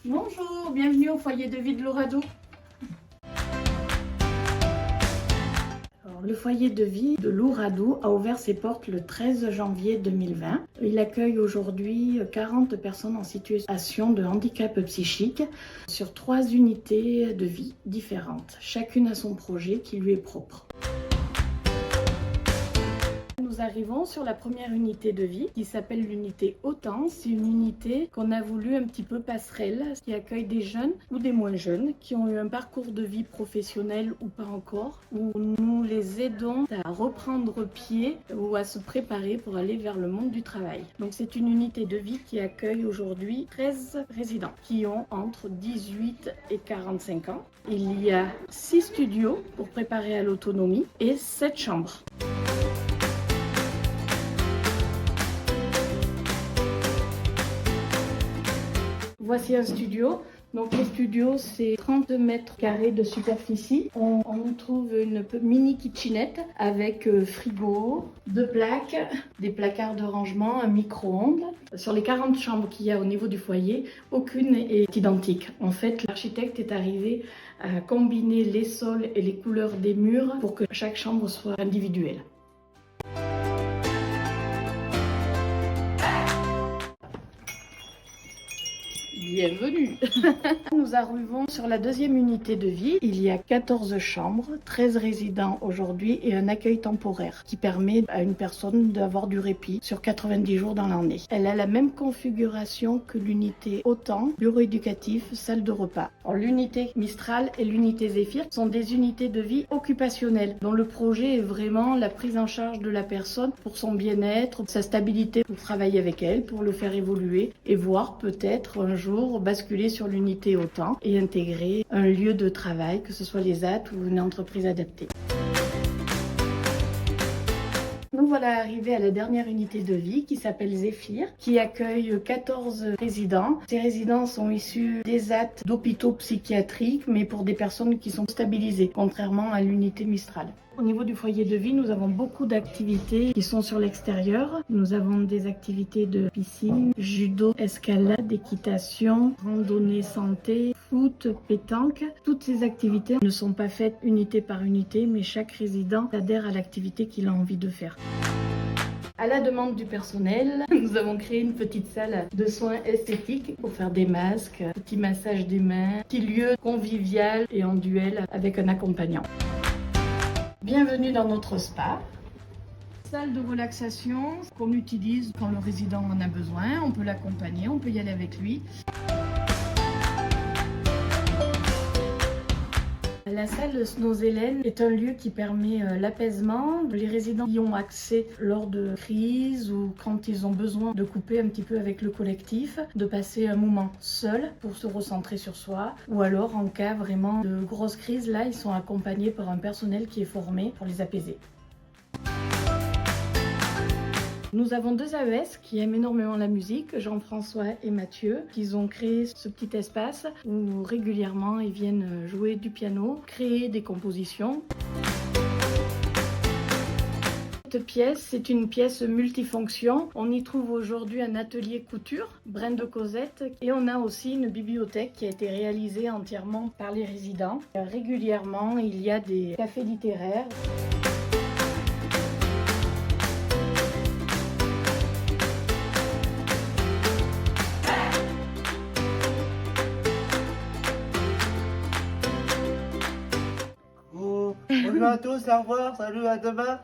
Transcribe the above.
Bonjour, bienvenue au foyer de vie de Louradou. Le foyer de vie de Louradou a ouvert ses portes le 13 janvier 2020. Il accueille aujourd'hui 40 personnes en situation de handicap psychique sur 3 unités de vie différentes. Chacune a son projet qui lui est propre. Nous arrivons sur la première unité de vie qui s'appelle l'unité Autant. C'est une unité qu'on a voulu un petit peu passerelle, qui accueille des jeunes ou des moins jeunes qui ont eu un parcours de vie professionnel ou pas encore, où nous les aidons à reprendre pied ou à se préparer pour aller vers le monde du travail. Donc c'est une unité de vie qui accueille aujourd'hui 13 résidents qui ont entre 18 et 45 ans. Il y a 6 studios pour préparer à l'autonomie et 7 chambres. Voici un studio. Donc le studio, c'est 32 mètres carrés de superficie. On trouve une mini kitchenette avec frigo, 2 plaques, des placards de rangement, un micro-ondes. Sur les 40 chambres qu'il y a au niveau du foyer, aucune est identique. En fait, l'architecte est arrivé à combiner les sols et les couleurs des murs pour que chaque chambre soit individuelle. Bienvenue. Nous arrivons sur la deuxième unité de vie. Il y a 14 chambres, 13 résidents aujourd'hui et un accueil temporaire qui permet à une personne d'avoir du répit sur 90 jours dans l'année. Elle a la même configuration que l'unité Autant, bureau éducatif, salle de repas. L'unité Mistral et l'unité Zéphyr sont des unités de vie occupationnelles dont le projet est vraiment la prise en charge de la personne pour son bien-être, sa stabilité, pour travailler avec elle, pour le faire évoluer et voir peut-être un jour basculer sur l'unité Autant et intégrer un lieu de travail, que ce soit les AT ou une entreprise adaptée. Nous voilà arrivés à la dernière unité de vie qui s'appelle Zéphyr, qui accueille 14 résidents. Ces résidents sont issus des AT d'hôpitaux psychiatriques, mais pour des personnes qui sont stabilisées, contrairement à l'unité Mistral. Au niveau du foyer de vie, nous avons beaucoup d'activités qui sont sur l'extérieur. Nous avons des activités de piscine, judo, escalade, équitation, randonnée santé, foot, pétanque. Toutes ces activités ne sont pas faites unité par unité, mais chaque résident adhère à l'activité qu'il a envie de faire. À la demande du personnel, nous avons créé une petite salle de soins esthétiques pour faire des masques, petit massage des mains, petit lieu convivial et en duel avec un accompagnant. Bienvenue dans notre spa. Salle de relaxation qu'on utilise quand le résident en a besoin. On peut l'accompagner, on peut y aller avec lui. La salle Snows-Hélène est un lieu qui permet l'apaisement. Les résidents y ont accès lors de crises ou quand ils ont besoin de couper un petit peu avec le collectif, de passer un moment seul pour se recentrer sur soi. Ou alors, en cas vraiment de grosse crise, là, ils sont accompagnés par un personnel qui est formé pour les apaiser. Nous avons 2 AES qui aiment énormément la musique, Jean-François et Mathieu, qui ont créé ce petit espace où régulièrement ils viennent jouer du piano, créer des compositions. Cette pièce, c'est une pièce multifonction. On y trouve aujourd'hui un atelier couture, Brin de Cosette, et on a aussi une bibliothèque qui a été réalisée entièrement par les résidents. Régulièrement, il y a des cafés littéraires. Bonjour à tous, au revoir, salut, à demain.